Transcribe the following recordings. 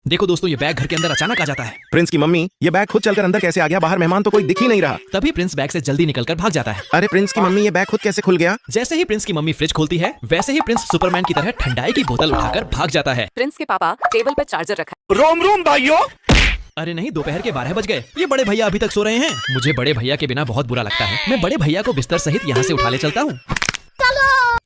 देखो दोस्तों, ये बैग घर के अंदर अचानक आ जाता है। प्रिंस की मम्मी, ये बैग खुद चलकर अंदर कैसे आ गया? बाहर मेहमान तो कोई दिख ही नहीं रहा। तभी प्रिंस बैग से जल्दी निकलकर भाग जाता है। अरे प्रिंस की मम्मी, ये बैग खुद कैसे खुल गया? जैसे ही प्रिंस की मम्मी फ्रिज खोलती है, वैसे ही प्रिंस सुपरमैन की तरह ठंडाई की बोतल उठाकर भाग जाता है। प्रिंस के पापा टेबल पर चार्जर रखा। रोम रोम भाइयों। अरे नहीं, दोपहर के 12 बज गए। ये बड़े भैया अभी तक सो रहे हैं। मुझे बड़े भैया के बिना बहुत बुरा लगता है। मैं बड़े भैया को बिस्तर सहित यहाँ से उठा ले चलता हूँ।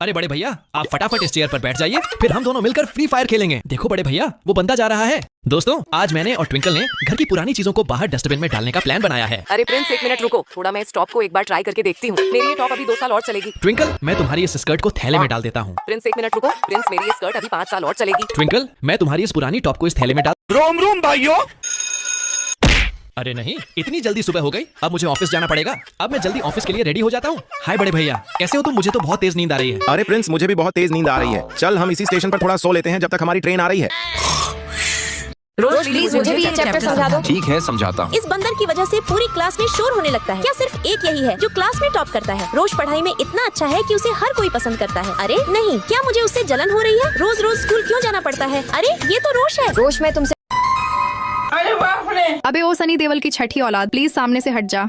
अरे बड़े भैया, आप फटाफट इस चेयर पर बैठ जाइए, फिर हम दोनों मिलकर फ्री फायर खेलेंगे। देखो बड़े भैया, वो बंदा जा रहा है। दोस्तों, आज मैंने और ट्विंकल ने घर की पुरानी चीजों को बाहर डस्टबिन में डालने का प्लान बनाया है। अरे प्रिंस, एक मिनट रुको, थोड़ा मैं इस टॉप को एक बार ट्राई करके देखती हूँ। मेरी ये टॉप अभी 2 साल और चलेगी। ट्विंकल, मैं तुम्हारी इस स्कर्ट को थैले में डाल देता हूँ। प्रिंस, एक मिनट रुको। प्रिंस, मेरी ये स्कर्ट अभी 5 साल और चलेगी। ट्विंकल, मैं तुम्हारी इस पुरानी टॉप को इस थैले में डाल। रोम रोम भाइयों। अरे नहीं, इतनी जल्दी सुबह हो गई। अब मुझे ऑफिस जाना पड़ेगा। अब मैं जल्दी ऑफिस के लिए रेडी हो जाता हूँ। हाय बड़े भैया, कैसे हो तुम? मुझे तो बहुत तेज नींद आ रही है। अरे प्रिंस, मुझे भी बहुत तेज नींद आ रही है। चल हम इसी स्टेशन पर थोड़ा सो लेते हैं जब तक हमारी ट्रेन आ रही है। रोज प्लीज मुझे भी ये चैप्टर समझा दो। ठीक है, समझाता हूँ। इस बंदर की वजह से पूरी क्लास में शोर होने लगता है। क्या सिर्फ एक यही है जो क्लास में टॉप करता है? रोज पढ़ाई में इतना अच्छा है कि उसे हर कोई पसंद करता है। अरे नहीं, क्या मुझे उससे जलन हो रही है? रोज रोज स्कूल क्यों जाना पड़ता है? अरे ये तो रोश है। रोश, मैं तुमसे। अबे ओ सनी देओल की छठी औलाद, प्लीज सामने से हट जा।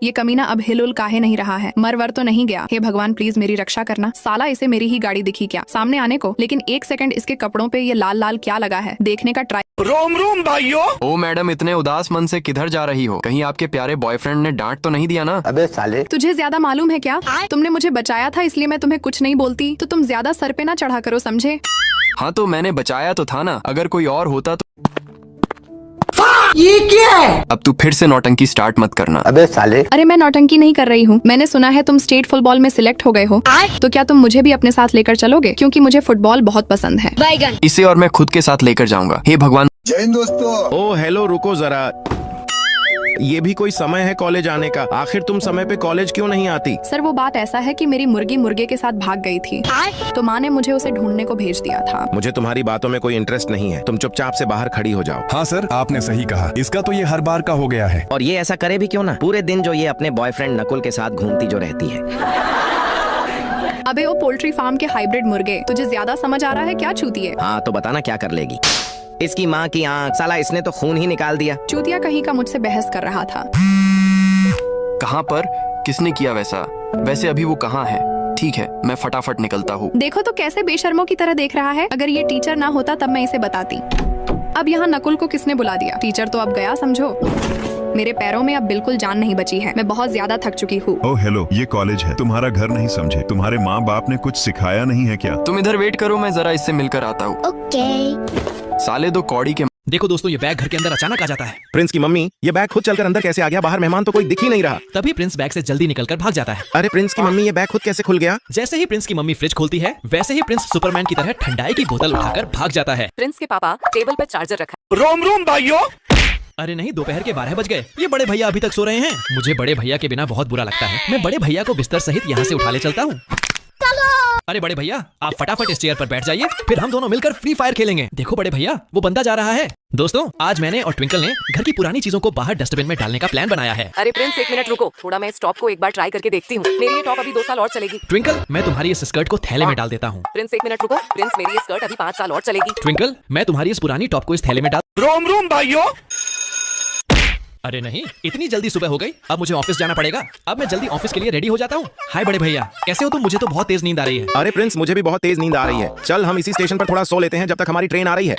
ये कमीना अब हिलुल काहे नहीं रहा है? मरवर तो नहीं गया? हे भगवान, प्लीज मेरी रक्षा करना। साला इसे मेरी ही गाड़ी दिखी क्या सामने आने को? लेकिन एक सेकंड, इसके कपड़ों पे ये लाल लाल क्या लगा है? देखने का ट्राई। रोम रोम भाइयों। ओ मैडम, इतने उदास मन से किधर जा रही हो? कहीं आपके प्यारे बॉयफ्रेंड ने डांट तो नहीं दिया ना? अबे साले, तुझे ज्यादा मालूम है क्या? तुमने मुझे बचाया था, इसलिए मैं तुम्हें कुछ नहीं बोलती। तो तुम ज्यादा सर पे ना चढ़ा करो, समझे? हाँ तो मैंने बचाया तो था ना। अगर कोई और होता तो। ये क्या है? अब तू फिर से नौटंकी स्टार्ट मत करना। अबे साले। अरे मैं नौटंकी नहीं कर रही हूँ। मैंने सुना है तुम स्टेट फुटबॉल में सिलेक्ट हो गए हो, तो क्या तुम मुझे भी अपने साथ लेकर चलोगे? क्योंकि मुझे फुटबॉल बहुत पसंद है। इसे और मैं खुद के साथ लेकर जाऊंगा। हे भगवान। जय हिंद दोस्तों। ओ हेलो, रुको जरा। ये भी कोई समय है कॉलेज आने का? आखिर तुम समय पे कॉलेज क्यों नहीं आती? सर, वो बात ऐसा है कि मेरी मुर्गी मुर्गे के साथ भाग गई थी, तो माँ ने मुझे उसे ढूंढने को भेज दिया था। मुझे तुम्हारी बातों में कोई इंटरेस्ट नहीं है। तुम चुपचाप से बाहर खड़ी हो जाओ। हाँ सर, आपने सही कहा। इसका तो ये हर बार का हो गया है। और ये ऐसा करे भी क्यों ना? पूरे दिन जो ये अपने बॉयफ्रेंड नकुल के साथ घूमती जो रहती है। अबे वो पोल्ट्री फार्म के हाइब्रिड मुर्गे, तुझे ज्यादा समझ आ रहा है क्या चूतिए? हाँ तो बताना क्या कर लेगी? इसकी माँ की आँख, साला इसने तो खून ही निकाल दिया। चूतिया कहीं का मुझसे बहस कर रहा था। कहाँ पर? किसने किया वैसा? वैसे अभी वो कहाँ है? ठीक है, मैं फटाफट निकलता हूँ। देखो तो कैसे बेशर्मों की तरह देख रहा है। अगर ये टीचर ना होता तब मैं इसे बताती। अब यहाँ नकुल को किसने बुला दिया? टीचर तो अब गया समझो। मेरे पैरों में अब बिल्कुल जान नहीं बची है। मैं बहुत ज्यादा थक चुकी हूँ। ओह हेलो, ये कॉलेज है, तुम्हारा घर नहीं समझे? तुम्हारे माँ बाप ने कुछ सिखाया नहीं है क्या? तुम इधर वेट करो, मैं जरा इससे मिलकर आता हूँ। साले दो कौड़ी के। देखो दोस्तों, ये बैग घर के अंदर अचानक आ जाता है। प्रिंस की मम्मी, ये बैग खुद चलकर अंदर कैसे आ गया? बाहर मेहमान तो कोई दिख ही नहीं रहा। तभी प्रिंस बैग से जल्दी निकलकर भाग जाता है। अरे प्रिंस की मम्मी, ये बैग खुद कैसे खुल गया? जैसे ही प्रिंस की मम्मी फ्रिज खोलती है, वैसे ही प्रिंस सुपरमैन की तरह ठंडाई की बोतल उठाकर भाग जाता है। प्रिंस के पापा टेबल पर चार्जर रखा। रोम रोम भाइयों। अरे नहीं, दोपहर के 12 बज गए। ये बड़े भैया अभी तक सो रहे हैं। मुझे बड़े भैया के बिना बहुत बुरा लगता है। मैं बड़े भैया को बिस्तर सहित यहाँ से उठा ले चलता हूँ। अरे बड़े भैया, आप फटाफट इस चेयर पर बैठ जाइए, फिर हम दोनों मिलकर फ्री फायर खेलेंगे। देखो बड़े भैया, वो बंदा जा रहा है। दोस्तों, आज मैंने और ट्विंकल ने घर की पुरानी चीजों को बाहर डस्टबिन में डालने का प्लान बनाया है। अरे प्रिंस, एक मिनट रुको, थोड़ा मैं इस टॉप को एक बार ट्राई करके देखती हूँ। मेरी ये टॉप अभी 2 साल और चलेगी। ट्विंकल, मैं तुम्हारी इस स्कर्ट को थैले में डाल देता हूँ। प्रिंस, एक मिनट रुको। प्रिंस, मेरी ये स्कर्ट अभी 5 साल और चलेगी। ट्विंकल, मैं तुम्हारी इस पुरानी टॉप को इस थैले में डाल। रोम रोम भाइयों। अरे नहीं, इतनी जल्दी सुबह हो गई। अब मुझे ऑफिस जाना पड़ेगा। अब मैं जल्दी ऑफिस के लिए रेडी हो जाता हूँ। हाय बड़े भैया, कैसे हो तुम? मुझे तो बहुत तेज नींद आ रही है। अरे प्रिंस, मुझे भी बहुत तेज नींद आ रही है। चल हम इसी स्टेशन पर थोड़ा सो लेते हैं जब तक हमारी ट्रेन आ रही है।